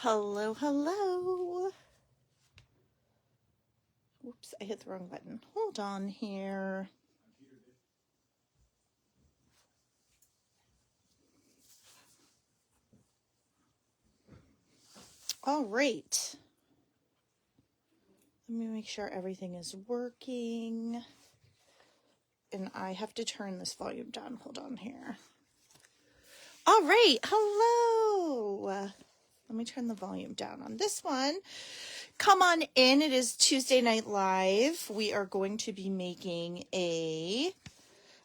Hello, hello. Whoops, I hit the wrong button. Hold on here. All right. Let me make sure everything is working. And I have to turn this volume down. Hold on here. All right, hello. Let me turn the volume down on this one. Come on in. It is Tuesday Night Live. We are going to be making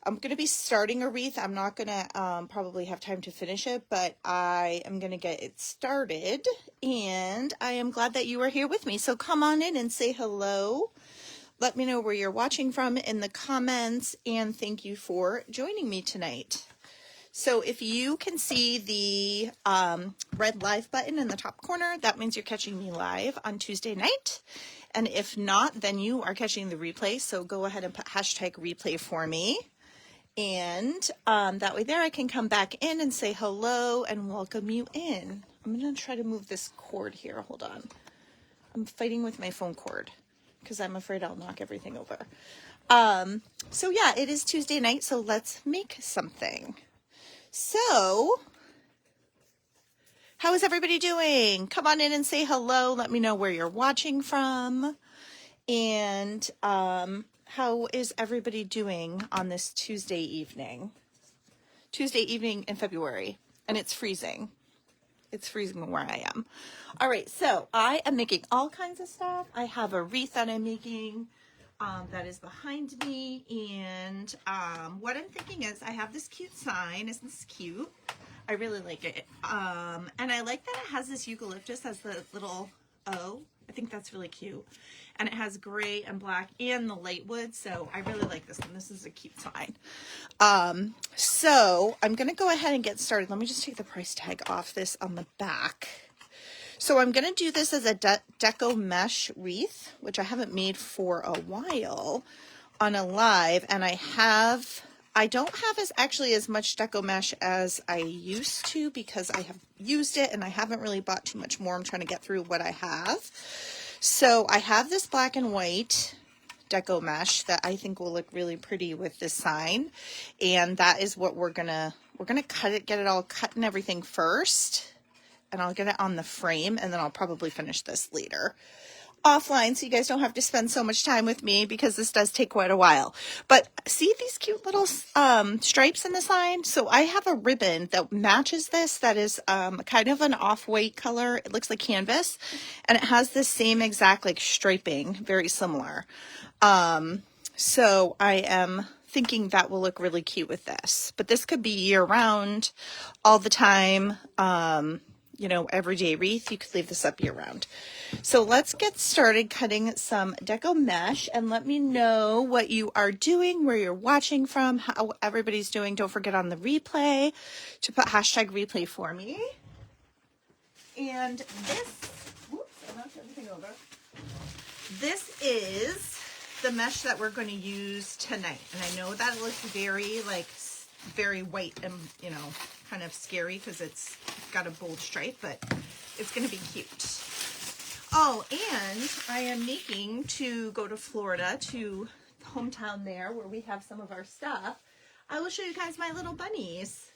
I'm going to be starting a wreath. I'm not going to probably have time to finish it, but I am going to get it started. And I am glad that you are here with me. So come on in and say hello. Let me know where you're watching from in the comments. And thank you for joining me tonight. So if you can see the red live button in the top corner, that means you're catching me live on Tuesday night. And if not, then you are catching the replay. So go ahead and put hashtag replay for me. And that way there I can come back in and say hello and welcome you in. I'm going to try to move this cord here. Hold on. I'm fighting with my phone cord because I'm afraid I'll knock everything over. So yeah, it is Tuesday night, so let's make something. So, how is everybody doing? Come on in and say hello. Let me know where you're watching from. And how is everybody doing on this Tuesday evening? Tuesday evening in February. And it's freezing. It's freezing where I am. All right, so I am making all kinds of stuff. I have a wreath that I'm making. That is behind me, and what I'm thinking is I have this cute sign. Isn't this cute? I really like it, and I like that it has this eucalyptus as the little O. I think that's really cute, and it has gray and black and the light wood, so I really like this one. This is a cute sign. So I'm gonna go ahead and get started. Let me just take the price tag off this on the back. So I'm going to do this as a deco mesh wreath, which I haven't made for a while on a live. And I don't have as much deco mesh as I used to because I have used it and I haven't really bought too much more. I'm trying to get through what I have. So I have this black and white deco mesh that I think will look really pretty with this sign. And that is what we're going to cut it, get it all cut and everything first. And I'll get it on the frame, and then I'll probably finish this later offline so you guys don't have to spend so much time with me because this does take quite a while. But see these cute little stripes in the sign? So I have a ribbon that matches this that is kind of an off-white color. It looks like canvas, and it has the same exact like striping, very similar. So I am thinking that will look really cute with this. But this could be year-round, all the time. You know, everyday wreath. You could leave this up year round. So let's get started cutting some deco mesh, and let me know what you are doing, where you're watching from, how everybody's doing. Don't forget on the replay to put hashtag replay for me. And this, whoops, I knocked everything over. This is the mesh that we're going to use tonight. And I know that looks very white and, you know, kind of scary because it's got a bold stripe, but it's going to be cute. Oh, and I am making to go to Florida, to hometown there where we have some of our stuff. I will show you guys my little bunnies.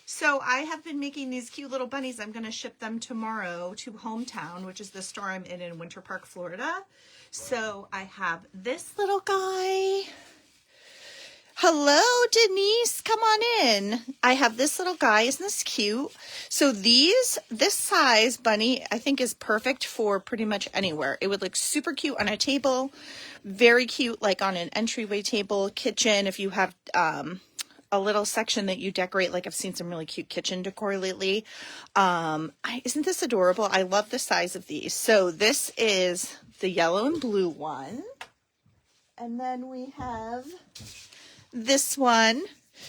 So I have been making these cute little bunnies. I'm going to ship them tomorrow to hometown, which is the store I'm in Winter Park, Florida. So I have this little guy. Hello, Denise. Come on in. I have this little guy. Isn't this cute? So this size bunny, I think is perfect for pretty much anywhere. It would look super cute on a table. Very cute, like on an entryway table, kitchen. If you have a little section that you decorate, like I've seen some really cute kitchen decor lately. Isn't this adorable? I love the size of these. So this is the yellow and blue one. And then we have this one.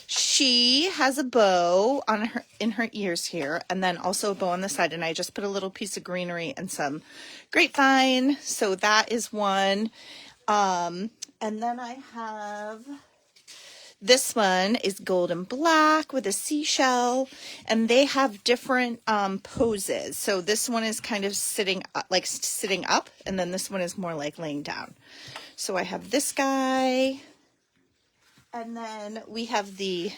She has a bow on in her ears here, and then also a bow on the side, and I just put a little piece of greenery and some grapevine. So that is one. And then I have This one is gold and black with a seashell, and they have different poses. So this one is kind of sitting up, and then this one is more like laying down. So I have this guy, and then we have the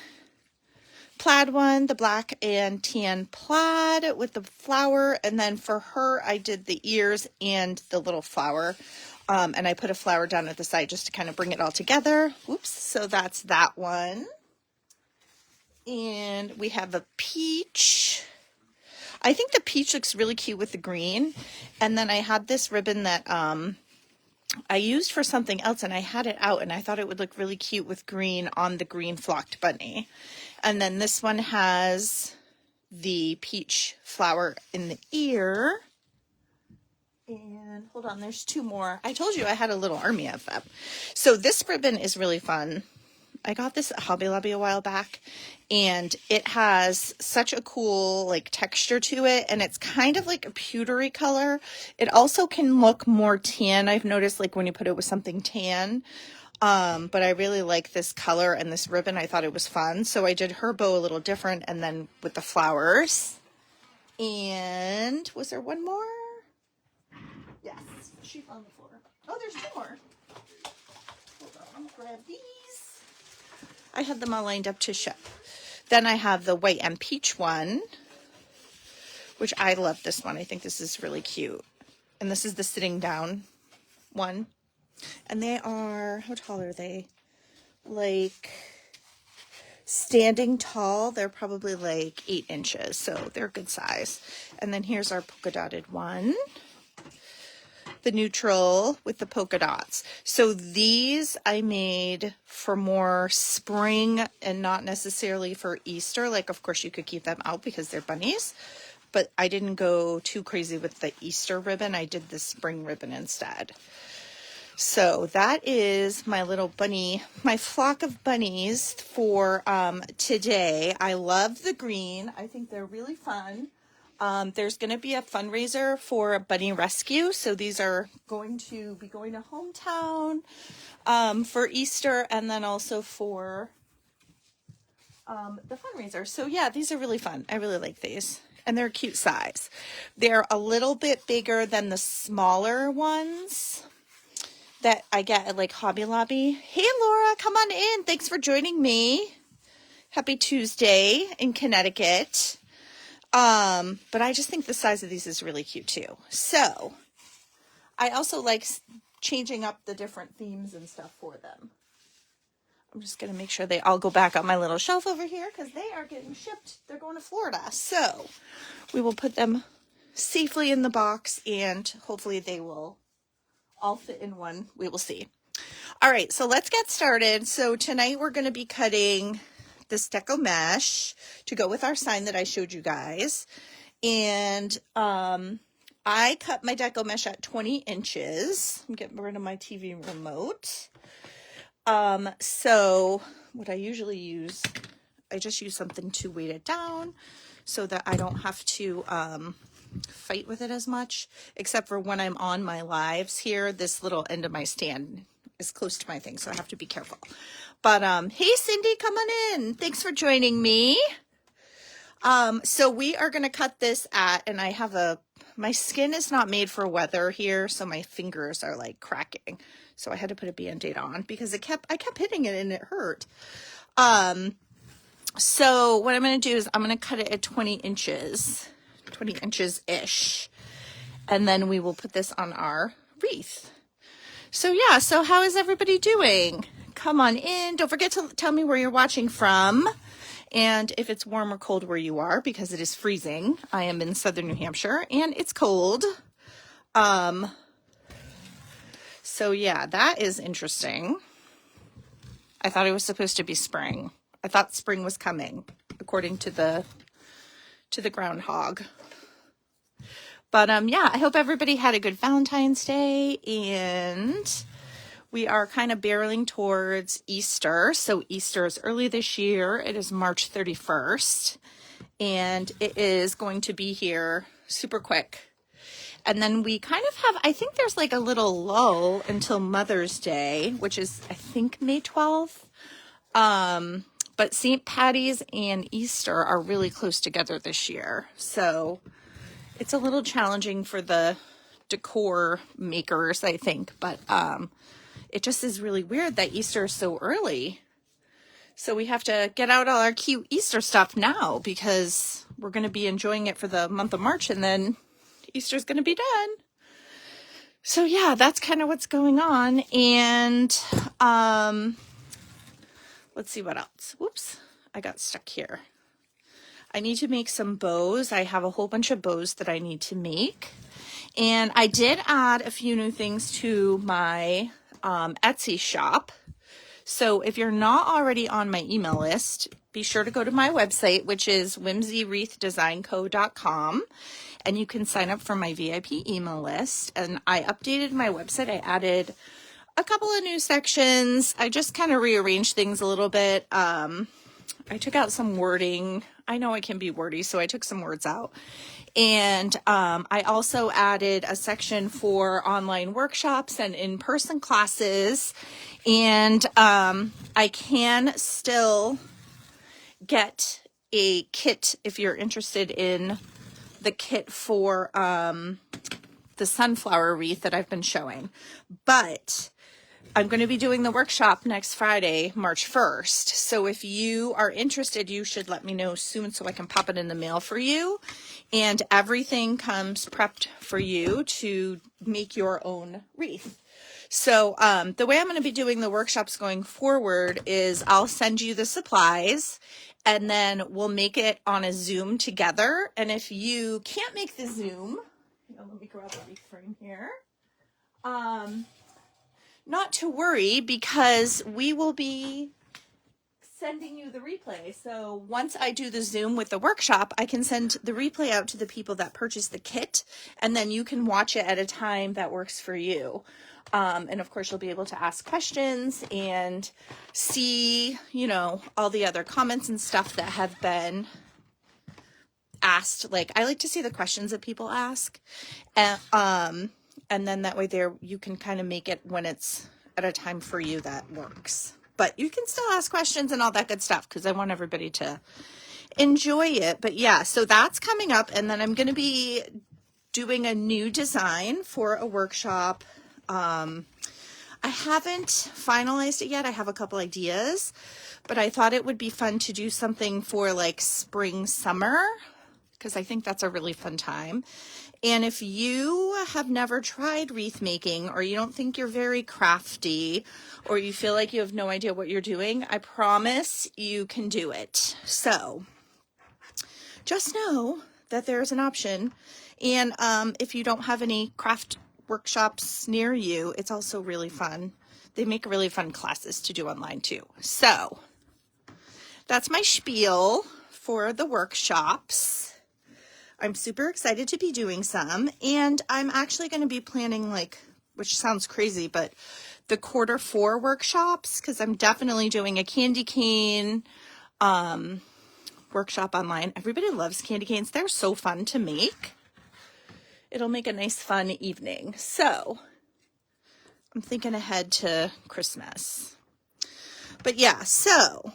plaid one, the black and tan plaid with the flower. And then for her, I did the ears and the little flower. And I put a flower down at the side just to kind of bring it all together. Whoops. So that's that one. And we have a peach. I think the peach looks really cute with the green. And then I had this ribbon that I used for something else, and I had it out, and I thought it would look really cute with green on the green flocked bunny. And then this one has the peach flower in the ear. And hold on, there's two more. I told you I had a little army of them. So this ribbon is really fun. I got this at Hobby Lobby a while back, and it has such a cool like texture to it, and it's kind of like a pewtery color. It also can look more tan. I've noticed like when you put it with something tan, but I really like this color and this ribbon. I thought it was fun, so I did her bow a little different, and then with the flowers. And was there one more? Yes, sheep on the floor. Oh, there's two more. Hold on, grab these. I had them all lined up to ship. Then I have the white and peach one, which I love this one. I think this is really cute. And this is the sitting down one. And they are, how tall are they? Like standing tall. They're probably like 8 inches. So they're good size. And then here's our polka dotted one. The neutral with the polka dots. So these I made for more spring and not necessarily for Easter. Like, of course, you could keep them out because they're bunnies, but I didn't go too crazy with the Easter ribbon. I did the spring ribbon instead. So that is my little bunny, my flock of bunnies for today. I love the green. I think they're really fun. There's going to be a fundraiser for a bunny rescue. So these are going to be going to hometown for Easter, and then also for the fundraiser. So yeah, these are really fun. I really like these, and they're a cute size. They're a little bit bigger than the smaller ones that I get at like Hobby Lobby. Hey Laura, come on in. Thanks for joining me. Happy Tuesday in Connecticut. But I just think the size of these is really cute too. So I also like changing up the different themes and stuff for them. I'm just going to make sure they all go back on my little shelf over here because they are getting shipped. They're going to Florida. So we will put them safely in the box, and hopefully they will all fit in one. We will see. All right, so let's get started. So tonight we're going to be cutting this deco mesh to go with our sign that I showed you guys. And I cut my deco mesh at 20 inches. I'm getting rid of my TV remote. So what I usually use, I just use something to weight it down so that I don't have to fight with it as much, except for when I'm on my lives here. This little end of my stand is close to my thing, so I have to be careful. But hey Cindy, come on in. Thanks for joining me. So we are going to cut this at, and I have my skin is not made for weather here, so my fingers are like cracking. So I had to put a Band-Aid on because I kept hitting it and it hurt. So what I'm going to do is I'm going to cut it at 20 inches-ish. And then we will put this on our wreath. So yeah, so how is everybody doing? Come on in. Don't forget to tell me where you're watching from and if it's warm or cold where you are, because it is freezing. I am in southern New Hampshire and it's cold. So yeah, that is interesting. I thought it was supposed to be spring. I thought spring was coming, according to the groundhog. But yeah, I hope everybody had a good Valentine's Day, and we are kind of barreling towards Easter. So Easter is early this year. It is March 31st, and it is going to be here super quick. And then we kind of have, I think there's like a little lull until Mother's Day, which is, I think, May 12th. But St. Patty's and Easter are really close together this year. So it's a little challenging for the decor makers, I think. But it just is really weird that Easter is so early. So we have to get out all our cute Easter stuff now because we're going to be enjoying it for the month of March and then Easter's going to be done. So yeah, that's kind of what's going on. And let's see what else. Whoops, I got stuck here. I need to make some bows. I have a whole bunch of bows that I need to make. And I did add a few new things to my Etsy shop. So if you're not already on my email list, be sure to go to my website, which is whimsywreathdesignco.com, and you can sign up for my VIP email list. And I updated my website. I added a couple of new sections. I just kind of rearranged things a little bit. I took out some wording. I know I can be wordy, so I took some words out. And I also added a section for online workshops and in-person classes. And I can still get a kit if you're interested in the kit for the sunflower wreath that I've been showing. But I'm going to be doing the workshop next Friday, March 1st. So if you are interested, you should let me know soon so I can pop it in the mail for you. And everything comes prepped for you to make your own wreath. So the way I'm going to be doing the workshops going forward is I'll send you the supplies and then we'll make it on a Zoom together. And if you can't make the Zoom, let me grab a wreath frame here. Not to worry, because we will be sending you the replay. So once I do the Zoom with the workshop, I can send the replay out to the people that purchase the kit, and then you can watch it at a time that works for you. And of course, you'll be able to ask questions and see, all the other comments and stuff that have been asked. Like, I like to see the questions that people ask. And then that way you can kind of make it when it's at a time for you that works. But you can still ask questions and all that good stuff because I want everybody to enjoy it. But yeah, so that's coming up. And then I'm going to be doing a new design for a workshop. I haven't finalized it yet. I have a couple ideas, but I thought it would be fun to do something for like spring, summer, because I think that's a really fun time. And if you have never tried wreath making, or you don't think you're very crafty, or you feel like you have no idea what you're doing, I promise you can do it. So just know that there's an option. And if you don't have any craft workshops near you, it's also really fun. They make really fun classes to do online too. So that's my spiel for the workshops. I'm super excited to be doing some, and I'm actually going to be planning, which sounds crazy, but the Q4 workshops, because I'm definitely doing a candy cane workshop online. Everybody loves candy canes. They're so fun to make. It'll make a nice, fun evening. So I'm thinking ahead to Christmas. But yeah, so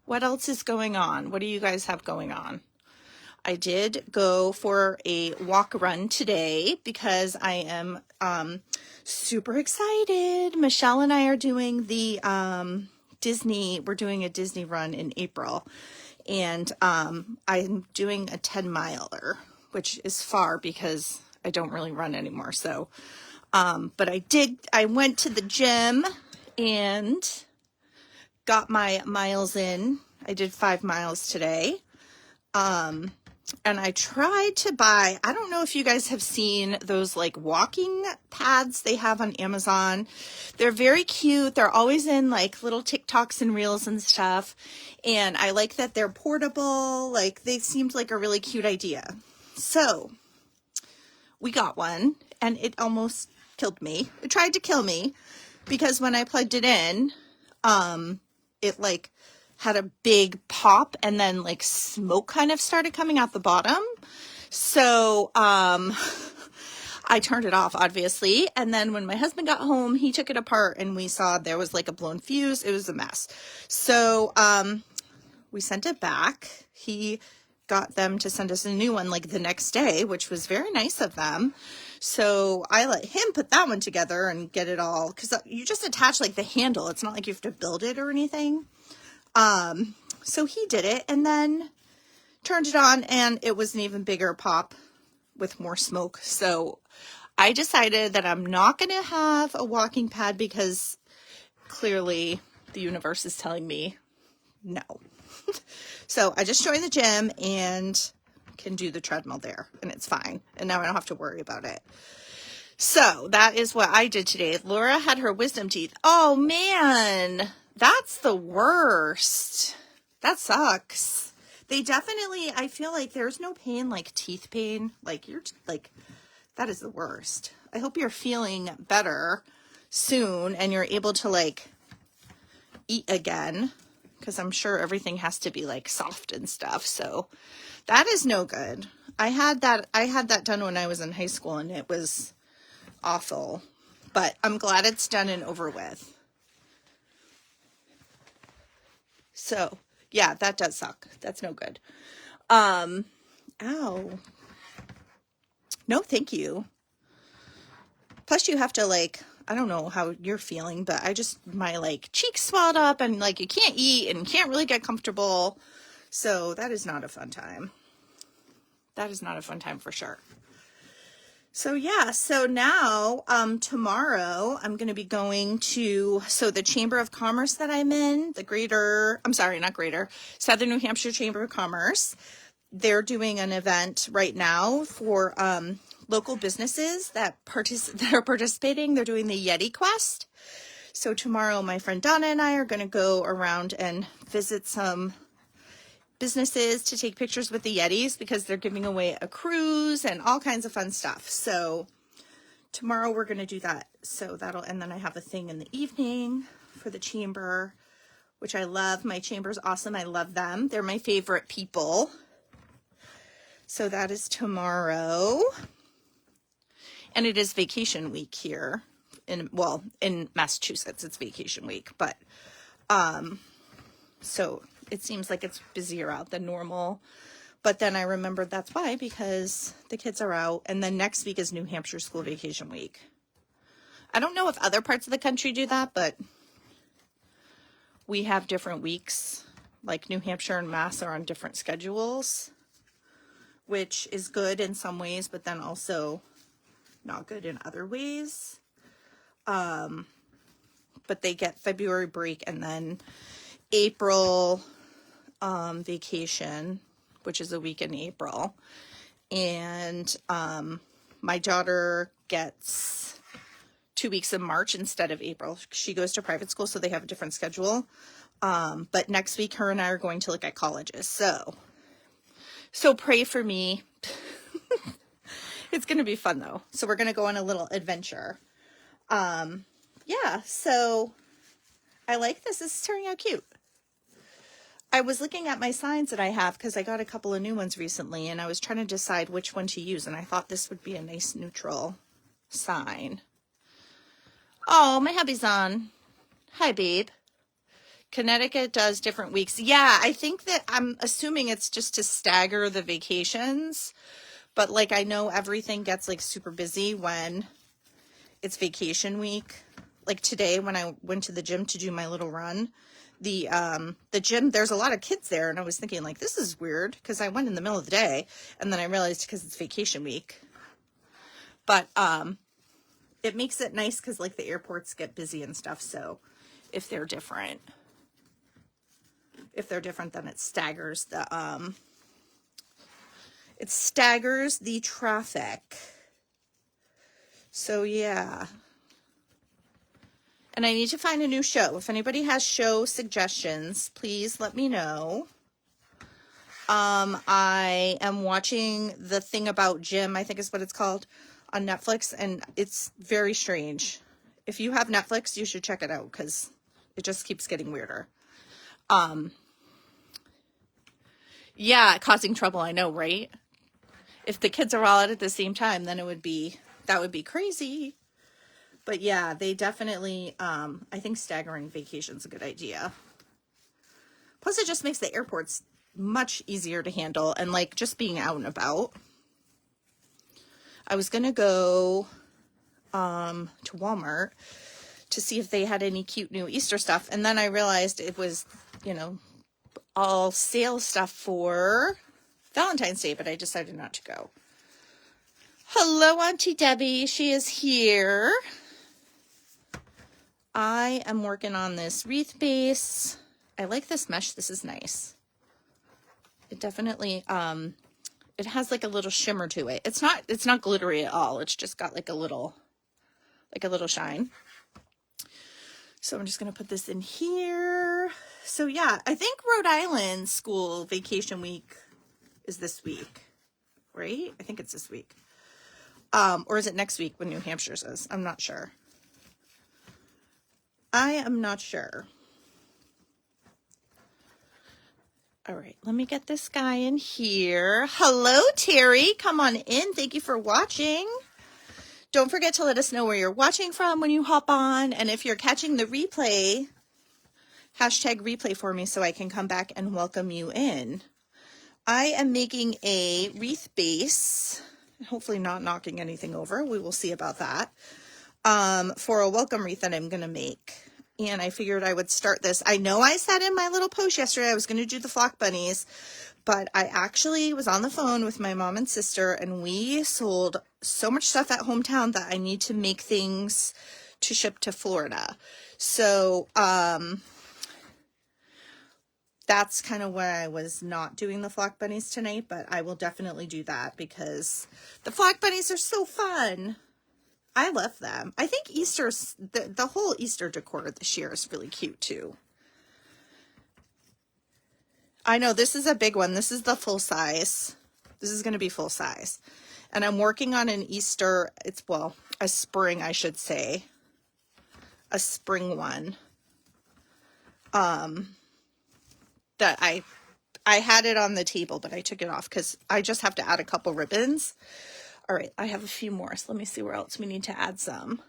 what else is going on? What do you guys have going on? I did go for a walk run today because I am super excited. Michelle and I are doing the we're doing a Disney run in April. And I'm doing a 10-miler, which is far because I don't really run anymore. So, but I went to the gym and got my miles in. I did 5 miles today. And I tried to buy, I don't know if you guys have seen those walking pads they have on Amazon. They're very cute. They're always in little TikToks and reels and stuff. And I like that they're portable. They seemed like a really cute idea. So we got one and it almost killed me. It tried to kill me because when I plugged it in, it had a big pop and then smoke kind of started coming out the bottom. So I I turned it off, obviously. And then when my husband got home, he took it apart and we saw there was like a blown fuse. It was a mess. So we sent it back. He got them to send us a new one like the next day, which was very nice of them. So I let him put that one together and get it all, because you just attach like the handle. It's not like you have to build it or anything. So he did it and then turned it on, and it was an even bigger pop with more smoke. So I decided that I'm not going to have a walking pad because clearly the universe is telling me no. So I just joined the gym and can do the treadmill there, and it's fine. And now I don't have to worry about it. So that is what I did today. Laura had her wisdom teeth. Oh man, that's the worst. That sucks. They definitely, I feel like there's no pain like teeth pain. Like you're like, that is the worst. I hope you're feeling better soon and you're able to like eat again, because I'm sure everything has to be like soft and stuff. So that is no good. I had that done when I was in high school and it was awful, but I'm glad it's done and over with. So yeah, that does suck. That's no good. Ow. No, thank you. Plus you have to like, I don't know how you're feeling, but my like cheeks swelled up and like you can't eat and can't really get comfortable. So that is not a fun time. That is not a fun time for sure. So yeah, so now tomorrow I'm going to be going to, so the Chamber of Commerce that I'm in, Southern New Hampshire Chamber of Commerce, they're doing an event right now for local businesses that are participating. They're doing the Yeti Quest. So tomorrow my friend Donna and I are going to go around and visit some businesses to take pictures with the Yetis, because they're giving away a cruise and all kinds of fun stuff. So tomorrow we're going to do that. So and then I have a thing in the evening for the chamber, which I love. My chamber's awesome. I love them. They're my favorite people. So that is tomorrow. And it is vacation week here in Massachusetts, it's vacation week, but so it seems like it's busier out than normal. But then I remembered that's why, because the kids are out. And then next week is New Hampshire school vacation week. I don't know if other parts of the country do that, but we have different weeks. Like New Hampshire and Mass are on different schedules, which is good in some ways, but then also not good in other ways. But they get February break and then April vacation, which is a week in April. And my daughter gets 2 weeks in March instead of April. She goes to private school, so they have a different schedule. But next week, her and I are going to look at colleges. So pray for me. It's going to be fun, though. So we're going to go on a little adventure. Yeah, so I like this. This is turning out cute. I was looking at my signs that I have because I got a couple of new ones recently, and I was trying to decide which one to use, and I thought this would be a nice neutral sign. Oh, my hubby's on. Hi, babe. Connecticut does different weeks. Yeah, I think that I'm assuming it's just to stagger the vacations, but like I know everything gets like super busy when it's vacation week. Like today when I went to the gym to do my little run, the gym, there's a lot of kids there, and I was thinking like, this is weird, because I went in the middle of the day, and then I realized because it's vacation week. But it makes it nice because like the airports get busy and stuff, so if they're different, then it staggers the traffic. So yeah. And I need to find a new show. If anybody has show suggestions, please let me know. I am watching The Thing About Jim, I think is what it's called, on Netflix, and it's very strange. If you have Netflix, you should check it out, because it just keeps getting weirder. Yeah, causing trouble, I know, right? If the kids are all out at the same time, then that that would be crazy. But yeah, they definitely, I think staggering vacation's a good idea. Plus it just makes the airports much easier to handle, and like just being out and about. I was going to go to Walmart to see if they had any cute new Easter stuff. And then I realized it was, you know, all sale stuff for Valentine's Day, but I decided not to go. Hello, Auntie Debbie. She is here. I am working on this wreath base. I like this mesh. This is nice. It definitely, it has like a little shimmer to it. It's not glittery at all. It's just got like a little shine. So I'm just going to put this in here. So yeah, I think Rhode Island school vacation week is this week, right? I think it's this week. Or is it next week when New Hampshire's is? I'm not sure. I am not sure. All right, let me get this guy in here. Hello, Terry. Come on in. Thank you for watching. Don't forget to let us know where you're watching from when you hop on. And if you're catching the replay, hashtag replay for me so I can come back and welcome you in. I am making a wreath base, hopefully not knocking anything over. We will see about that. For a welcome wreath that I'm going to make. And I figured I would start this. I know I said in my little post yesterday I was going to do the flock bunnies, but I actually was on the phone with my mom and sister, and we sold so much stuff at Hometown that I need to make things to ship to Florida. So that's kind of where I was not doing the flock bunnies tonight, but I will definitely do that because the flock bunnies are so fun. I love them. I think Easter's, the whole Easter decor this year is really cute too. I know this is a big one. This is the full size. This is going to be full size. And I'm working on an Easter, well, a spring, I should say. A spring one. That I had it on the table, but I took it off because I just have to add a couple ribbons. All right, I have a few more, so let me see where else we need to add some.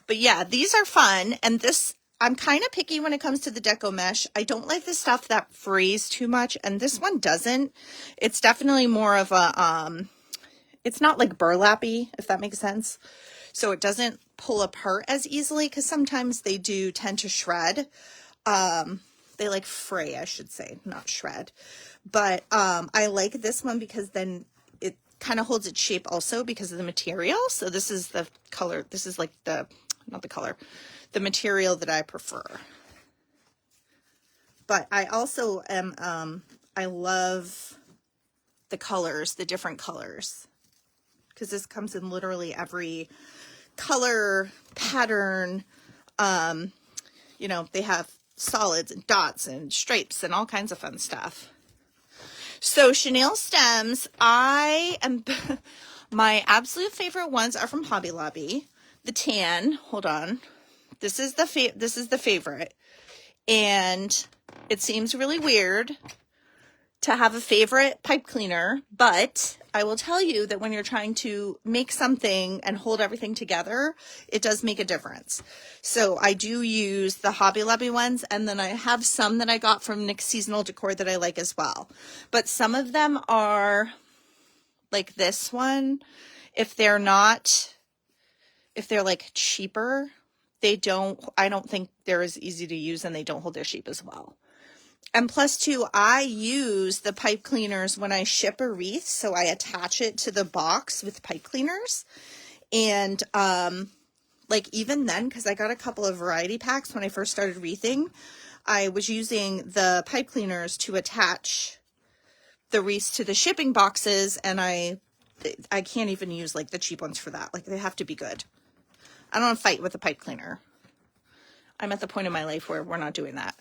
But yeah, these are fun, and this, I'm kind of picky when it comes to the deco mesh. I don't like the stuff that frays too much, and this one doesn't. It's definitely more of a, it's not like burlappy, if that makes sense. So it doesn't pull apart as easily, because sometimes they do tend to shred. They like fray, I should say, not shred. But I like this one because then it kind of holds its shape also because of the material. So this is the color. This is like the, not the color, the material that I prefer. But I also am, I love the colors, the different colors, because this comes in literally every color pattern. You know, they have solids and dots and stripes and all kinds of fun stuff. So chenille stems, I am, my absolute favorite ones are from Hobby Lobby. The tan, hold on. This is the favorite. And it seems really weird to have a favorite pipe cleaner, but I will tell you that when you're trying to make something and hold everything together, it does make a difference. So I do use the Hobby Lobby ones, and then I have some that I got from Nick's Seasonal Decor that I like as well. But some of them are like this one. If they're like cheaper, I don't think they're as easy to use, and they don't hold their shape as well. And plus too, I use the pipe cleaners when I ship a wreath. So I attach it to the box with pipe cleaners. And like even then, because I got a couple of variety packs when I first started wreathing, I was using the pipe cleaners to attach the wreaths to the shipping boxes. And I can't even use like the cheap ones for that. Like they have to be good. I don't want to fight with a pipe cleaner. I'm at the point in my life where we're not doing that.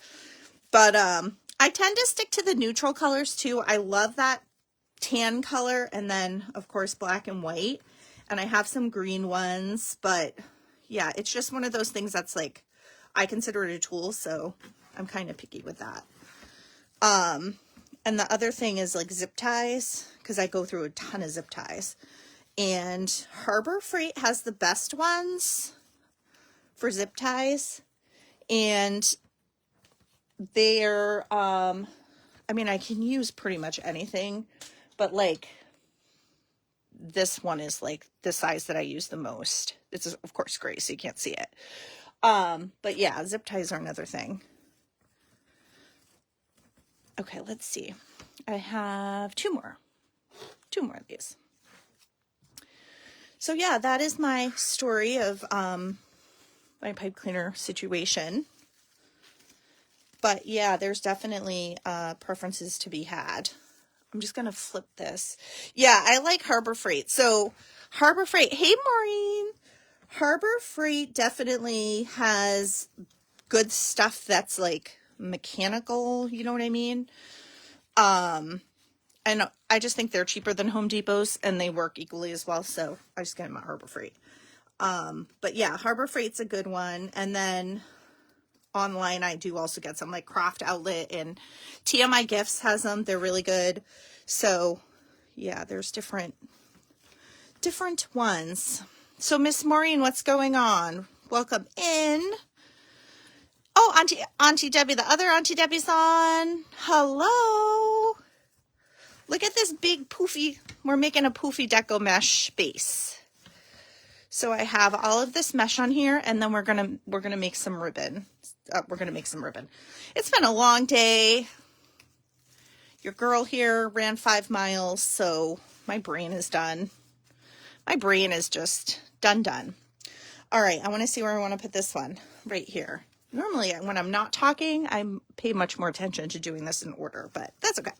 But I tend to stick to the neutral colors too. I love that tan color, and then of course black and white. And I have some green ones, but yeah, it's just one of those things that's like, I consider it a tool, so I'm kind of picky with that. And the other thing is like zip ties, because I go through a ton of zip ties. And Harbor Freight has the best ones for zip ties. And they're, I mean, I can use pretty much anything, but like this one is like the size that I use the most. It's of course gray, so you can't see it. But yeah, zip ties are another thing. Okay, let's see. I have two more of these. So yeah, that is my story of my pipe cleaner situation. But yeah, there's definitely preferences to be had. I'm just going to flip this. Yeah, I like Harbor Freight. So Harbor Freight, hey Maureen. Harbor Freight definitely has good stuff that's like mechanical, you know what I mean? And I just think they're cheaper than Home Depot's and they work equally as well. So I just get them at Harbor Freight. But yeah, Harbor Freight's a good one. And then online, I do also get some like Craft Outlet and TMI Gifts has them. They're really good. So yeah, there's different ones. So Miss Maureen, what's going on? Welcome in. Oh, Auntie Debbie, the other Auntie Debbie's on. Hello. Look at this big poofy. We're making a poofy deco mesh base. So I have all of this mesh on here, and then we're gonna make some ribbon. It's been a long day. Your girl here ran 5 miles, so my brain is done. My brain is just done. All right, I want to see where I want to put this one. Right here. Normally, when I'm not talking, I pay much more attention to doing this in order, but that's okay.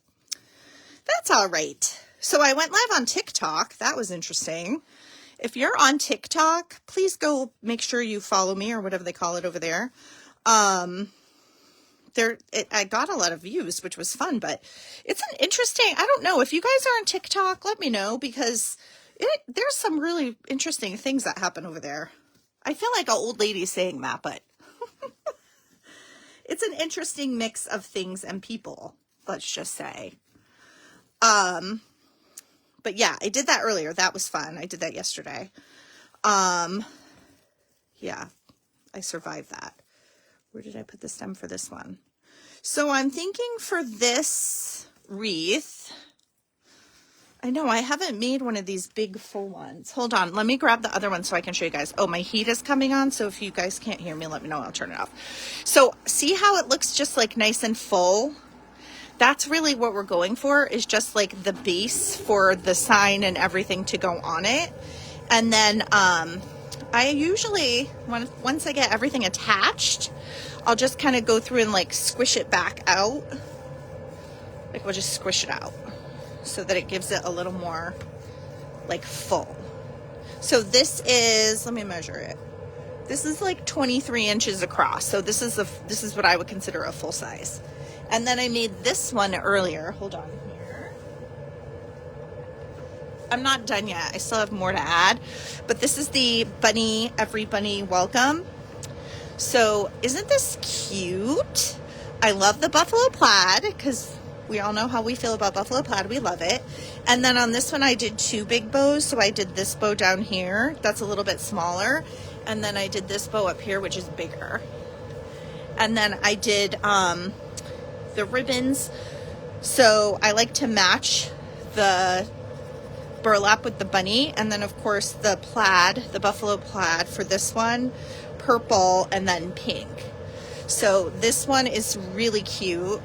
That's all right. So I went live on TikTok. That was interesting. If you're on TikTok, please go make sure you follow me or whatever they call it over there. I got a lot of views, which was fun, but it's an interesting, I don't know, if you guys are on TikTok, let me know, because there's some really interesting things that happen over there. I feel like an old lady saying that, but it's an interesting mix of things and people, let's just say. But yeah, I did that earlier. That was fun. I did that yesterday. Yeah, I survived that. Where did I put the stem for this one? So I'm thinking for this wreath, I know I haven't made one of these big full ones. Hold on. Let me grab the other one so I can show you guys. Oh, my heat is coming on. So if you guys can't hear me, let me know. I'll turn it off. So see how it looks just like nice and full? That's really what we're going for, is just like the base for the sign and everything to go on it. And then I usually, once I get everything attached, I'll just kind of go through and like squish it back out. Like we'll just squish it out so that it gives it a little more like full. So this is, let me measure it. This is like 23 inches across. So this is what I would consider a full size. And then I made this one earlier. Hold on here. I'm not done yet. I still have more to add. But this is the bunny, every bunny welcome. So isn't this cute? I love the buffalo plaid because we all know how we feel about buffalo plaid. We love it. And then on this one, I did 2 big bows. So I did this bow down here. That's a little bit smaller. And then I did this bow up here, which is bigger. And then I did the ribbons. So I like to match the burlap with the bunny, and then of course the plaid, the buffalo plaid for this one, purple and then pink. So this one is really cute.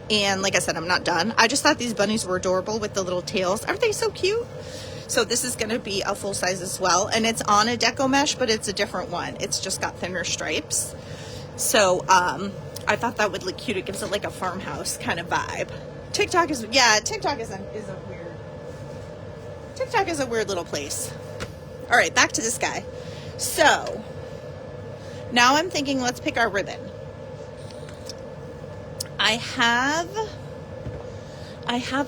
And like I said, I'm not done. I just thought these bunnies were adorable with the little tails. Aren't they so cute? So this is going to be a full size as well, and it's on a deco mesh, but it's a different one. It's just got thinner stripes. So I thought that would look cute. It gives it like a farmhouse kind of vibe. TikTok is a weird little place. All right, back to this guy. So now I'm thinking, let's pick our ribbon. I have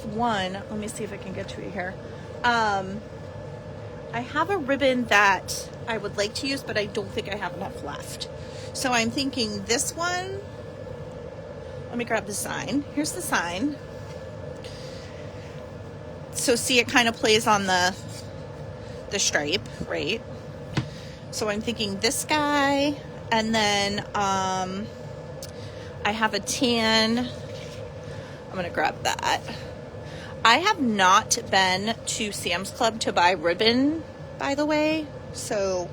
one. Let me see if I can get to it here. I have a ribbon that I would like to use, but I don't think I have enough left. So I'm thinking this one. Let me grab the sign. Here's the sign. So see, it kind of plays on the the stripe, right? So I'm thinking this guy, and then I have a tan. I'm gonna grab that. I have not been to Sam's Club to buy ribbon, by the way, so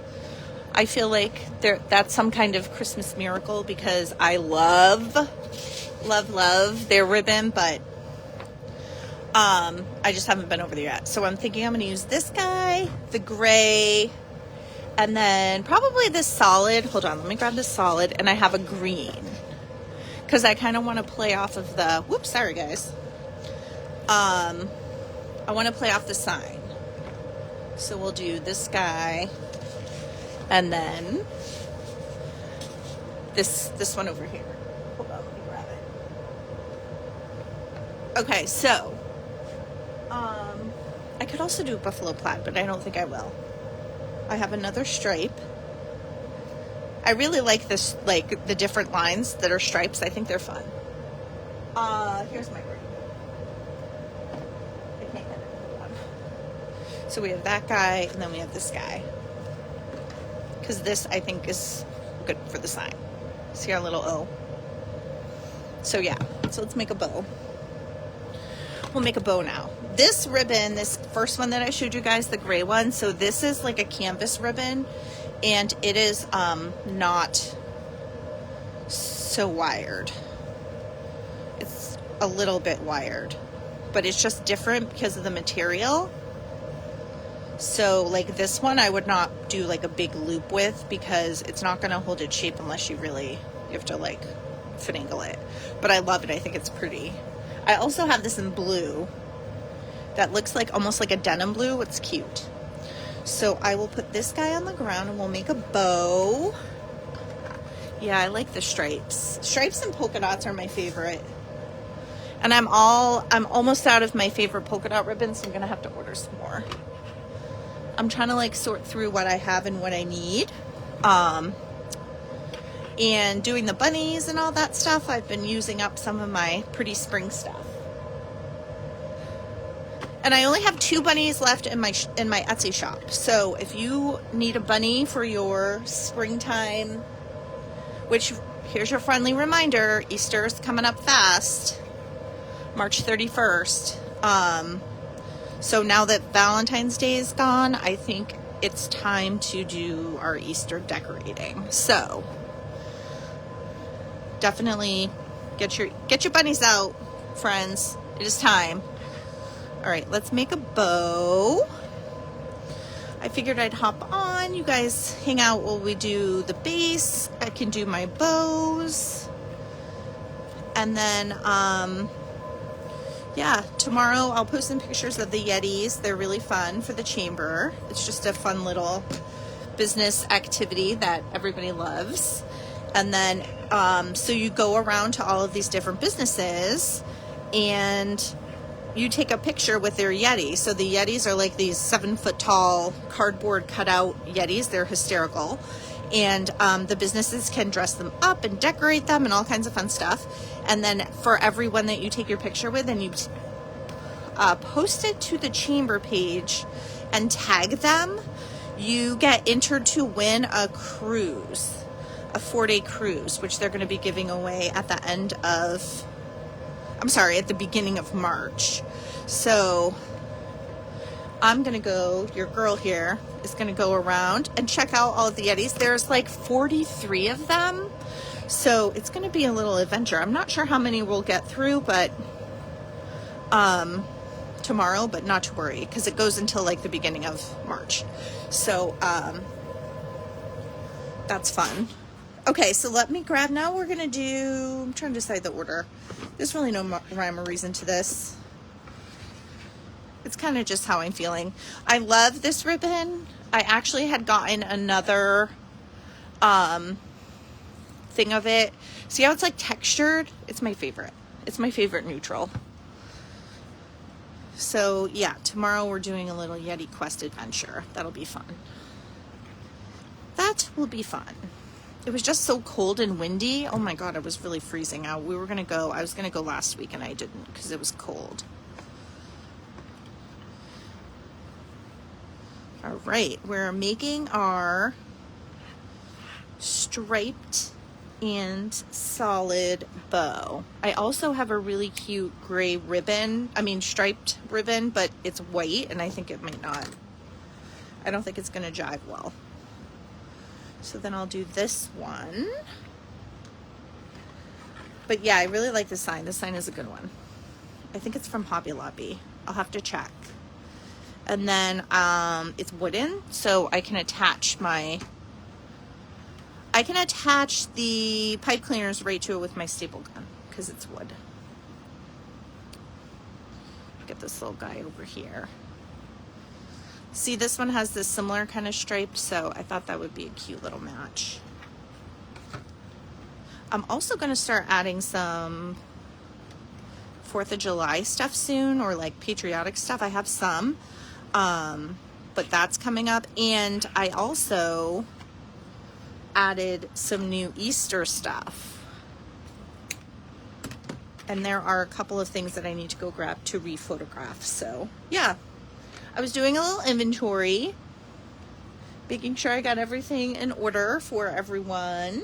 I feel like that's some kind of Christmas miracle, because I love their ribbon, but I just haven't been over there yet. So I'm thinking I'm going to use this guy, the gray, and then probably this solid. Hold on, let me grab this solid, and I have a green, because I kind of want to play off of the, whoops, sorry guys. I want to play off the sign. So we'll do this guy, and then this one over here. Hold on, let me grab it. Okay, so I could also do buffalo plaid, but I don't think I will. I have another stripe. I really like this, like the different lines that are stripes. I think they're fun. Here's my green. I can't get it. So we have that guy, and then we have this guy. Because this, I think, is good for the sign. See our little O? So yeah, so let's make a bow. We'll make a bow now. This ribbon, this first one that I showed you guys, the gray one, so this is like a canvas ribbon, and it is not so wired. It's a little bit wired, but it's just different because of the material. So like this one I would not do like a big loop with, because it's not going to hold its shape unless you have to like finagle it. But I love it. I think it's pretty. I also have this in blue that looks like almost like a denim blue. It's cute. So I will put this guy on the ground, and we'll make a bow. Yeah, I like the stripes. Stripes and polka dots are my favorite. And I'm almost out of my favorite polka dot ribbons, so I'm going to have to order some more. I'm trying to like sort through what I have and what I need. And doing the bunnies and all that stuff, I've been using up some of my pretty spring stuff. And I only have 2 bunnies left in my Etsy shop. So if you need a bunny for your springtime, which here's your friendly reminder, Easter's coming up fast, March 31st. So now that Valentine's Day is gone, I think it's time to do our Easter decorating. So definitely get your bunnies out, friends. It is time. All right, let's make a bow. I figured I'd hop on. You guys hang out while we do the base. I can do my bows. And then, yeah, tomorrow I'll post some pictures of the Yetis. They're really fun for the chamber. It's just a fun little business activity that everybody loves. And then, so you go around to all of these different businesses, and you take a picture with their Yeti. So the Yetis are like these 7-foot tall cardboard cutout Yetis. They're hysterical. And the businesses can dress them up and decorate them and all kinds of fun stuff. And then for everyone that you take your picture with, and you post it to the chamber page and tag them, you get entered to win a cruise, a 4-day cruise, which they're going to be giving away at the at the beginning of March. So I'm going to go, your girl here is going to go around and check out all of the Yetis. There's like 43 of them. So it's going to be a little adventure. I'm not sure how many we'll get through, but tomorrow, but not to worry, because it goes until like the beginning of March. So that's fun. Okay, so let me grab, now we're going to do, I'm trying to decide the order. There's really no rhyme or reason to this. It's kind of just how I'm feeling. I love this ribbon. I actually had gotten another thing of it. See how it's like textured? It's my favorite. It's my favorite neutral. So yeah, tomorrow we're doing a little Yeti Quest adventure. That'll be fun. That will be fun. It was just so cold and windy. Oh my God, I was really freezing out. I was going to go last week and I didn't because it was cold. All right, we're making our striped and solid bow. I also have a really cute gray ribbon, striped ribbon, but it's white and I think it might not, I don't think it's gonna jive well. So then I'll do this one. But yeah, I really like this sign. This sign is a good one. I think it's from Hobby Lobby. I'll have to check. And then it's wooden, so I can attach the pipe cleaners right to it with my staple gun because it's wood. Get this little guy over here. See, this one has this similar kind of stripe, so I thought that would be a cute little match. I'm also going to start adding some 4th of July stuff soon, or like patriotic stuff. I have some, but that's coming up. And I also added some new Easter stuff. And there are a couple of things that I need to go grab to re-photograph. So yeah, I was doing a little inventory, making sure I got everything in order for everyone.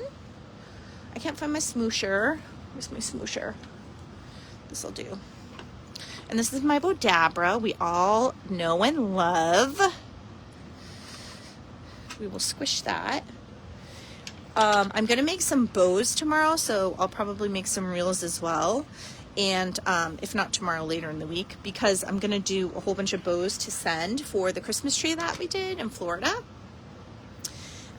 I can't find my smoosher. Where's my smoosher? This'll do. And this is my Bodabra we all know and love. We will squish that. I'm gonna make some bows tomorrow, so I'll probably make some reels as well. And if not tomorrow, later in the week, because I'm gonna do a whole bunch of bows to send for the Christmas tree that we did in Florida.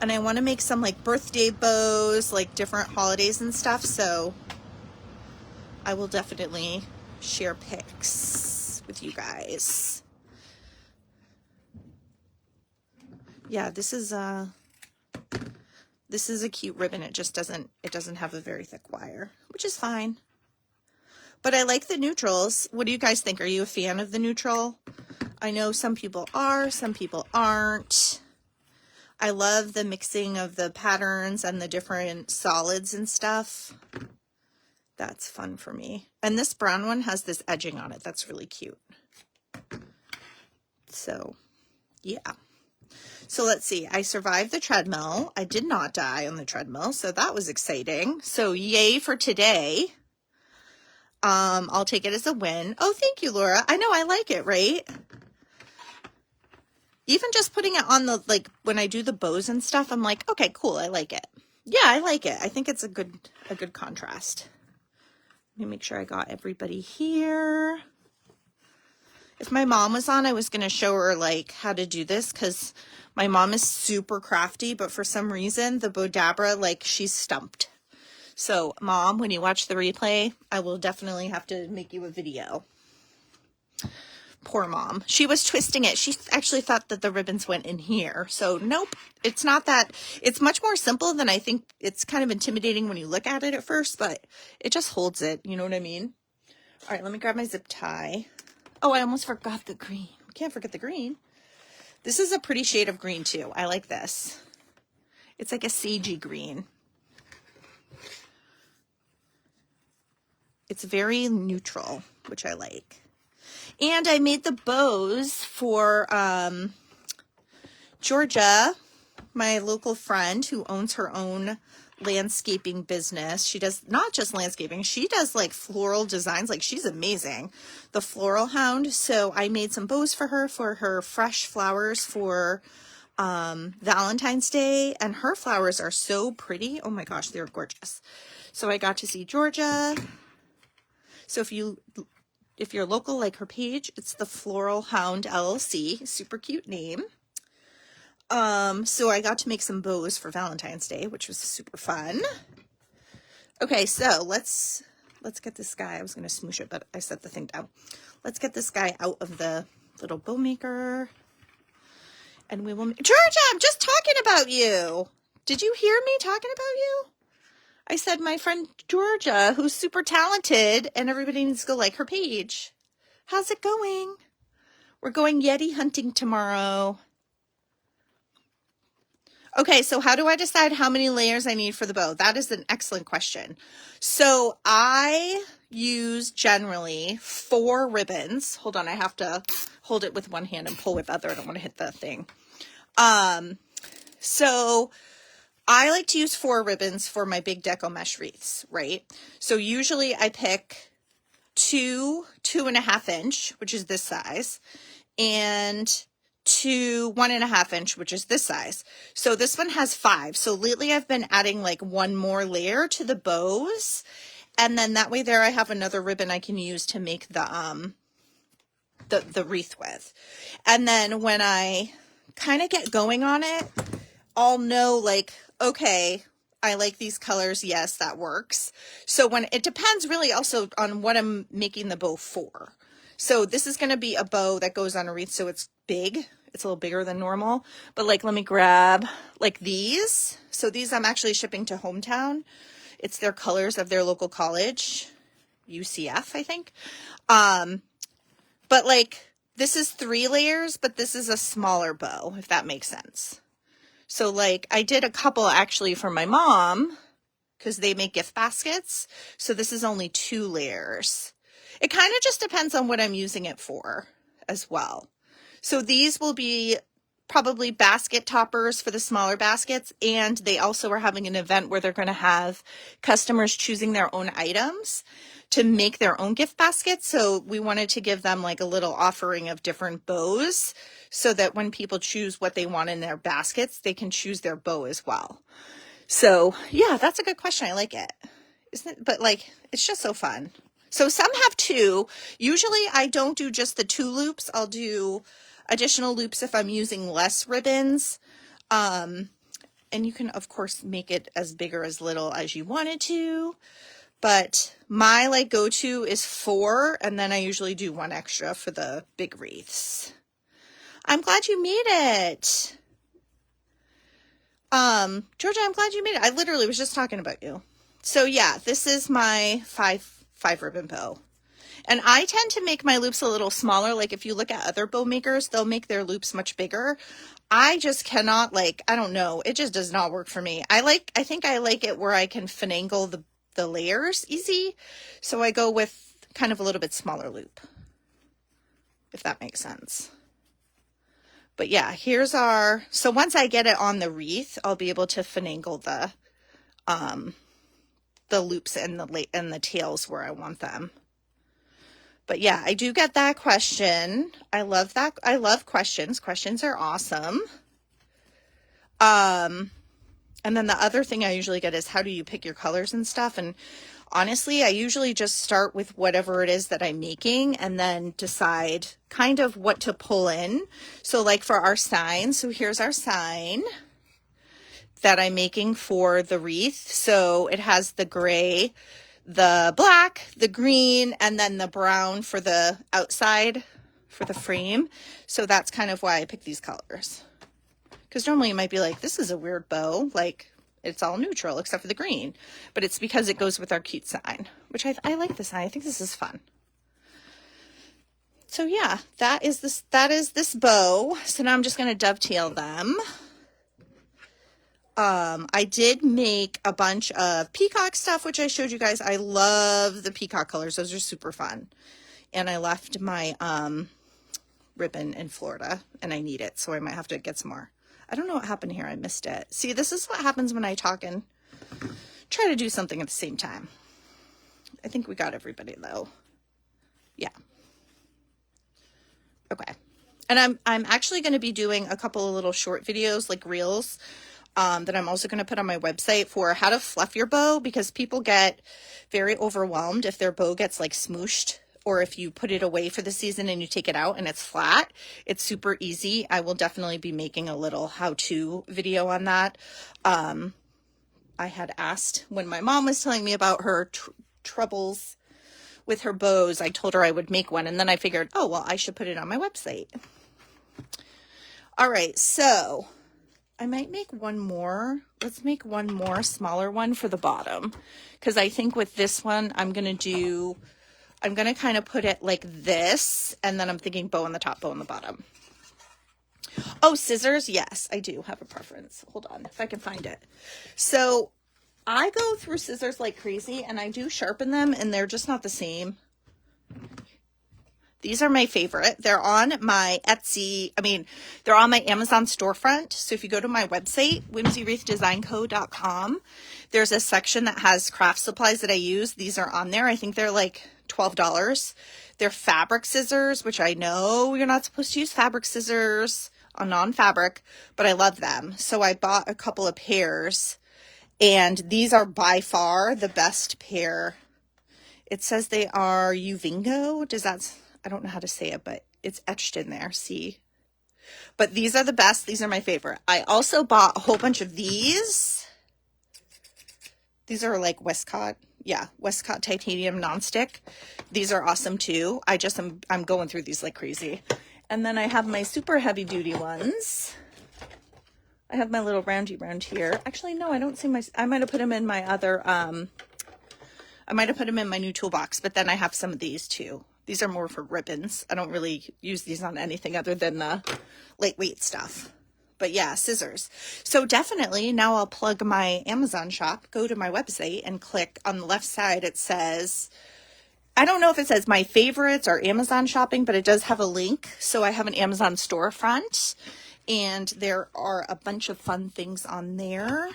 And I want to make some like birthday bows, like different holidays and stuff. So I will definitely share pics with you guys. Yeah, this is a cute ribbon. It doesn't have a very thick wire, which is fine. But I like the neutrals. What do you guys think? Are you a fan of the neutral? I know some people are, some people aren't. I love the mixing of the patterns and the different solids and stuff. That's fun for me. And this brown one has this edging on it. That's really cute. So, yeah. So let's see. I survived the treadmill. I did not die on the treadmill, so that was exciting. So yay for today. I'll take it as a win. Oh, thank you, Laura. I know, I like it, right? Even just putting it on the, like, when I do the bows and stuff, I'm like, okay, cool, I like it. Yeah, I like it. I think it's a good contrast. Let me make sure I got everybody here. If my mom was on, I was going to show her, like, how to do this, because my mom is super crafty, but for some reason, the Bodabra, like, she's stumped. So, Mom, when you watch the replay, I will definitely have to make you a video. Poor Mom. She was twisting it. She actually thought that the ribbons went in here. So, nope. It's not that. It's much more simple than I think. It's kind of intimidating when you look at it at first, but it just holds it. You know what I mean? All right, let me grab my zip tie. Oh, I almost forgot the green. We can't forget the green. This is a pretty shade of green, too. I like this. It's like a sagey green. It's very neutral, which I like. And I made the bows for Georgia, my local friend who owns her own landscaping business. She does not just landscaping, she does like floral designs. Like, she's amazing. The Floral Hound. So I made some bows for her fresh flowers for Valentine's Day. And her flowers are so pretty. Oh my gosh, they're gorgeous. So I got to see Georgia. So if you're local, like her page, it's the Floral Hound LLC. Super cute name. So I got to make some bows for Valentine's Day, which was super fun. Okay, so let's get this guy. I was going to smoosh it, but I set the thing down. Let's get this guy out of the little bow maker. And we will Georgia, I'm just talking about you. Did you hear me talking about you? I said my friend Georgia, who's super talented, and everybody needs to go like her page. How's it going? We're going Yeti hunting tomorrow. Okay, so how do I decide how many layers I need for the bow? That is an excellent question. So I use generally 4 ribbons. Hold on, I have to hold it with one hand and pull with the other. I don't want to hit the thing. So I like to use 4 ribbons for my big deco mesh wreaths, right? So usually I pick 2.5 inch, which is this size, and 1.5 inch, which is this size. So this one has 5. So lately I've been adding like one more layer to the bows. And then that way there I have another ribbon I can use to make the wreath with. And then when I kind of get going on it, I'll know like, okay, I like these colors. Yes, that works. So when it depends really also on what I'm making the bow for. So this is going to be a bow that goes on a wreath. So it's big. It's a little bigger than normal, but like, let me grab like these. So these I'm actually shipping to Hometown. It's their colors of their local college, UCF, I think. But like, this is 3 layers, but this is a smaller bow, if that makes sense. So like, I did a couple actually for my mom because they make gift baskets. So this is only 2 layers. It kind of just depends on what I'm using it for as well. So these will be probably basket toppers for the smaller baskets. And they also are having an event where they're going to have customers choosing their own items to make their own gift baskets. So we wanted to give them like a little offering of different bows so that when people choose what they want in their baskets, they can choose their bow as well. So yeah, that's a good question. I like it. Isn't it? But like, it's just so fun. So some have 2. Usually I don't do just the 2 loops. I'll do additional loops if I'm using less ribbons. And you can of course make it as big or as little as you wanted to. But my like go-to is 4, and then I usually do 1 extra for the big wreaths. I'm glad you made it. Georgia, I'm glad you made it. I literally was just talking about you. So yeah, this is my 5 ribbon bow. And I tend to make my loops a little smaller. Like if you look at other bow makers, they'll make their loops much bigger. I just cannot, like, I don't know. It just does not work for me. I think I like it where I can finagle the layers easy. So I go with kind of a little bit smaller loop, if that makes sense. But yeah, here's our, so once I get it on the wreath, I'll be able to finagle the loops and the tails where I want them. But yeah, I do get that question. I love that. I love questions. Questions are awesome. And then the other thing I usually get is how do you pick your colors and stuff? And honestly, I usually just start with whatever it is that I'm making and then decide kind of what to pull in. So like for our sign, so here's our sign that I'm making for the wreath. So it has the gray, the black, the green, and then the brown for the outside for the frame. So that's kind of why I picked these colors. Because normally you might be like, this is a weird bow. Like, it's all neutral except for the green. But it's because it goes with our cute sign, which I like the sign. I think this is fun. So yeah, that is this bow. So now I'm just going to dovetail them. I did make a bunch of peacock stuff, which I showed you guys. I love the peacock colors. Those are super fun. And I left my ribbon in Florida and I need it. So I might have to get some more. I don't know what happened here. I missed it. See, this is what happens when I talk and try to do something at the same time. I think we got everybody though. Yeah. Okay. And I'm actually going to be doing a couple of little short videos, like reels, that I'm also going to put on my website for how to fluff your bow, because people get very overwhelmed if their bow gets like smooshed, or if you put it away for the season and you take it out and it's flat. It's super easy. I will definitely be making a little how-to video on that. I had asked when my mom was telling me about her troubles with her bows, I told her I would make one, and then I figured, oh, well, I should put it on my website. All right, so I might make one more. Let's make one more smaller one for the bottom, because I think with this one, I'm going to kind of put it like this, and then I'm thinking bow on the top, bow on the bottom. Oh, scissors. Yes, I do have a preference. Hold on, if I can find it. So I go through scissors like crazy, and I do sharpen them, and they're just not the same. These are my favorite. They're on my Etsy. They're on my Amazon storefront. So if you go to my website, whimsywreathdesignco.com, there's a section that has craft supplies that I use. These are on there. I think they're like $12. They're fabric scissors, which I know you're not supposed to use fabric scissors on non-fabric, but I love them. So I bought a couple of pairs, and these are by far the best pair. It says they are Uvingo. I don't know how to say it, but it's etched in there. See? But these are the best. These are my favorite. I also bought a whole bunch of these. These are like Westcott. Yeah, Westcott titanium nonstick. These are awesome too. I'm going through these like crazy. And then I have my super heavy duty ones. I have my little roundy round here. Actually, no, I don't see I might have put them in my other, I might have put them in my new toolbox, but then I have some of these too. These are more for ribbons. I don't really use these on anything other than the lightweight stuff. But yeah, scissors. So definitely, now I'll plug my Amazon shop. Go to my website and click on the left side. It says, I don't know if it says my favorites or Amazon shopping, but it does have a link. So I have an Amazon storefront, and there are a bunch of fun things on there.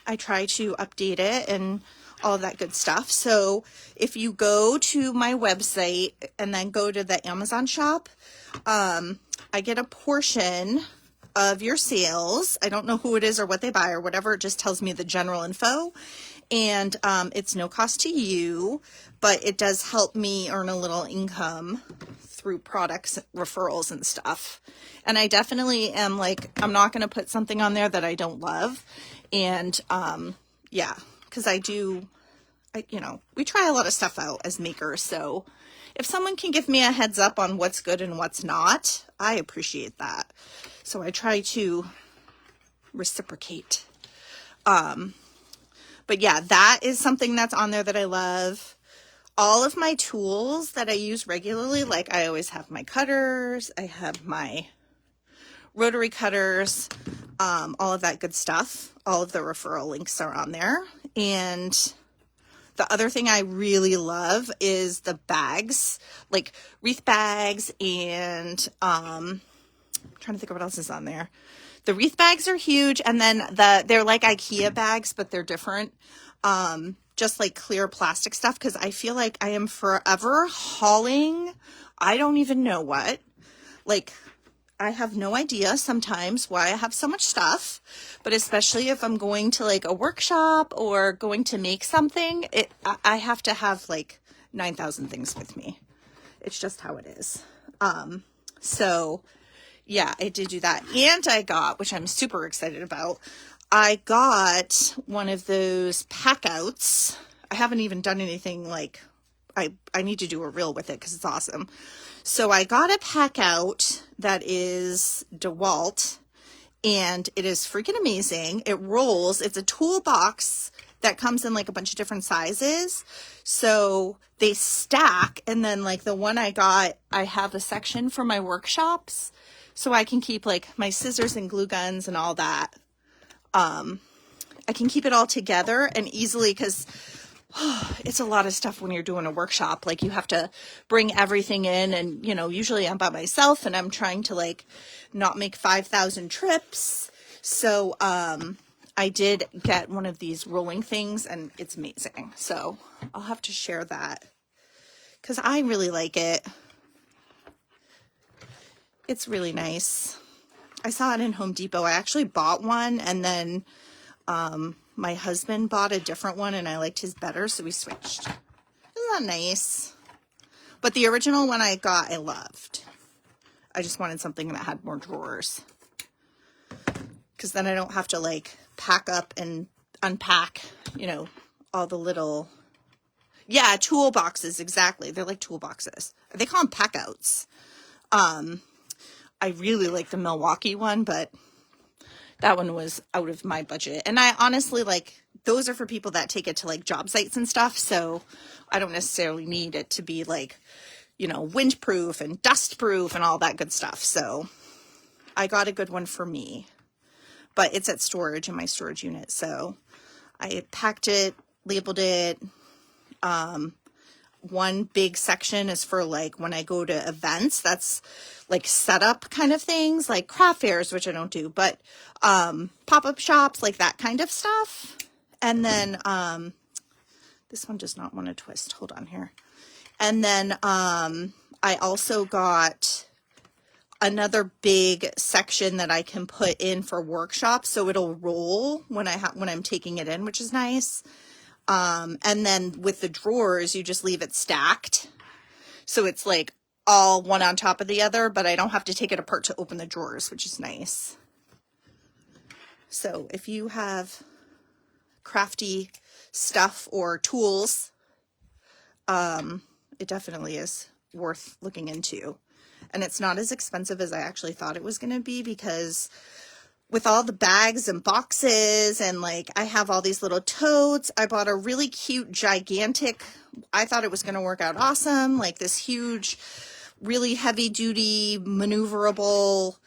I try to update it and all of that good stuff. So if you go to my website and then go to the Amazon shop, I get a portion of your sales. I don't know who it is or what they buy or whatever. It just tells me the general info. And it's no cost to you, but it does help me earn a little income through products, referrals and stuff. And I definitely am like, I'm not going to put something on there that I don't love. And yeah, because we try a lot of stuff out as makers. So if someone can give me a heads up on what's good and what's not, I appreciate that. So I try to reciprocate. But yeah, that is something that's on there that I love. All of my tools that I use regularly, like I always have my cutters, I have my rotary cutters, all of that good stuff. All of the referral links are on there. And the other thing I really love is the bags, like wreath bags, and I'm trying to think of what else is on there. The wreath bags are huge, and then they're like IKEA bags, but they're different. Just like clear plastic stuff, because I feel like I am forever hauling, I don't even know what. Like, I have no idea sometimes why I have so much stuff, but especially if I'm going to like a workshop or going to make something, I have to have like 9,000 things with me. It's just how it is. So yeah, I did do that. And I got, which I'm super excited about, I got one of those pack outs. I haven't even done anything like, I need to do a reel with it because it's awesome. So I got a pack out that is DeWalt, and it is freaking amazing. It rolls. It's a toolbox that comes in like a bunch of different sizes. So they stack, and then like the one I got, I have a section for my workshops, so I can keep like my scissors and glue guns and all that. I can keep it all together and easily, because it's a lot of stuff when you're doing a workshop. Like you have to bring everything in, and usually I'm by myself and I'm trying to like not make 5,000 trips. So I did get one of these rolling things, and it's amazing. So I'll have to share that because I really like it. It's really nice. I saw it in Home Depot. I actually bought one, and then my husband bought a different one, and I liked his better, so we switched. Isn't that nice? But the original one I got, I loved. I just wanted something that had more drawers, because then I don't have to like pack up and unpack, all the little, yeah, toolboxes. Exactly. They're like toolboxes. They call them pack outs. I really like the Milwaukee one, but that one was out of my budget. And I honestly, like, those are for people that take it to like job sites and stuff. So I don't necessarily need it to be like, windproof and dustproof and all that good stuff. So I got a good one for me, but it's at storage in my storage unit. So I packed it, labeled it. one big section is for like when I go to events, that's like setup kind of things, like craft fairs, which I don't do, but pop-up shops, like that kind of stuff. And then this one does not want to twist. Hold on here. And then I also got another big section that I can put in for workshops, so it'll roll when I'm taking it in, which is nice. And then with the drawers, you just leave it stacked, so it's like all one on top of the other, but I don't have to take it apart to open the drawers, which is nice. So if you have crafty stuff or tools, it definitely is worth looking into. And it's not as expensive as I actually thought it was going to be, because with all the bags and boxes and like I have all these little totes, I bought a really cute, gigantic, I thought it was going to work out awesome, like this huge, really heavy duty, maneuverable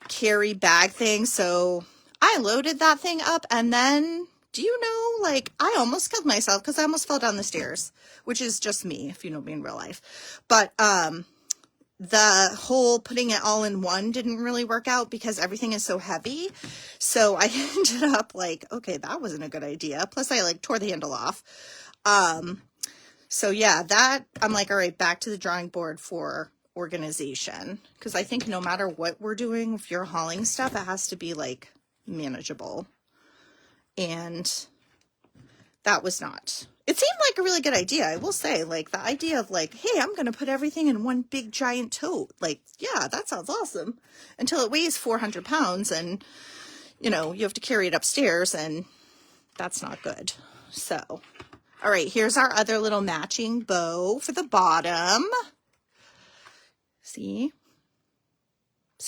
carry bag thing. So I loaded that thing up, and then, do you know, like I almost killed myself because I almost fell down the stairs, which is just me if you know me in real life. But the whole putting it all in one didn't really work out because everything is so heavy. So I ended up like, okay, that wasn't a good idea. Plus I like tore the handle off. So yeah, that I'm like, all right, back to the drawing board for organization. Because I think no matter what we're doing, if you're hauling stuff, it has to be like manageable. And that was not. It seemed like a really good idea, I will say. Like the idea of like, hey, I'm going to put everything in one big giant tote. Like, yeah, that sounds awesome. Until it weighs 400 pounds and, you know, you have to carry it upstairs, and that's not good. So, all right, here's our other little matching bow for the bottom. See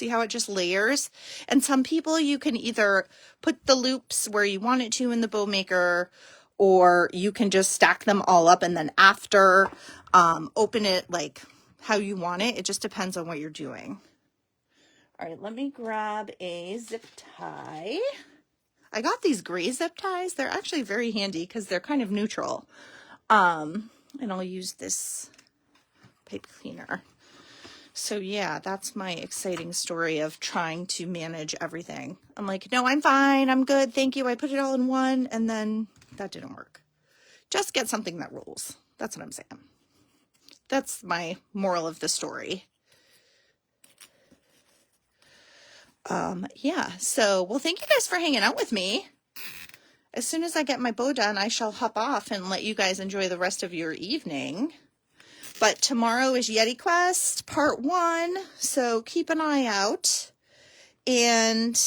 how it just layers? And some people, you can either put the loops where you want it to in the bow maker, or you can just stack them all up and then after open it like how you want it. It just depends on what you're doing. All right, let me grab a zip tie. I got these gray zip ties. They're actually very handy because they're kind of neutral. And I'll use this pipe cleaner. So yeah, that's my exciting story of trying to manage everything. I'm like, no, I'm fine. I'm good. Thank you. I put it all in one, and then that didn't work. Just get something that rolls. That's what I'm saying. That's my moral of the story. Yeah, so, well, thank you guys for hanging out with me. As soon as I get my bow done, I shall hop off and let you guys enjoy the rest of your evening. But tomorrow is Yeti Quest Part 1, so keep an eye out. And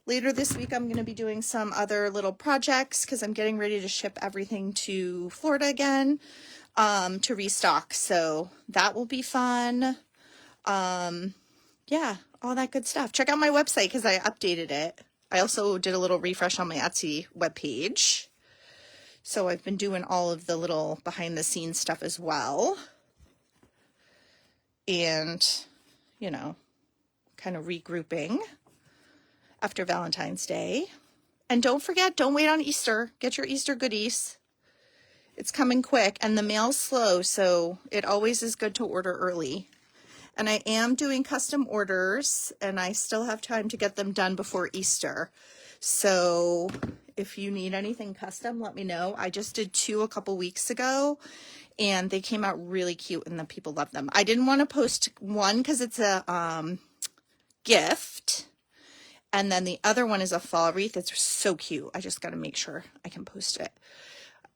later this week, I'm going to be doing some other little projects because I'm getting ready to ship everything to Florida again to restock. So that will be fun. Yeah, all that good stuff. Check out my website because I updated it. I also did a little refresh on my Etsy webpage. So I've been doing all of the little behind the scenes stuff as well. And, you know, kind of regrouping after Valentine's Day. And don't forget, don't wait on Easter. Get your Easter goodies. It's coming quick and the mail's slow, so it always is good to order early. And I am doing custom orders, and I still have time to get them done before Easter. So if you need anything custom, let me know. I just did 2 a couple weeks ago, and they came out really cute, and the people love them. I didn't want to post one because it's a gift, and then the other one is a fall wreath. It's so cute. I just got to make sure I can post it.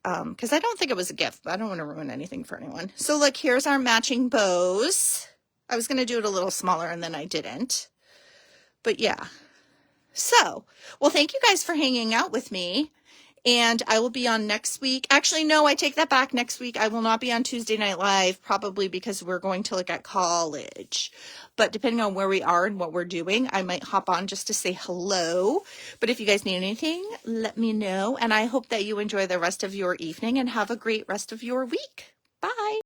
Because I don't think it was a gift, but I don't want to ruin anything for anyone. So look, here's our matching bows. I was going to do it a little smaller and then I didn't. But yeah. So, well, thank you guys for hanging out with me. And I will be on next week. Actually, no, I take that back. Next week, I will not be on Tuesday Night Live, probably because we're going to look at college. But depending on where we are and what we're doing, I might hop on just to say hello. But if you guys need anything, let me know. And I hope that you enjoy the rest of your evening and have a great rest of your week. Bye.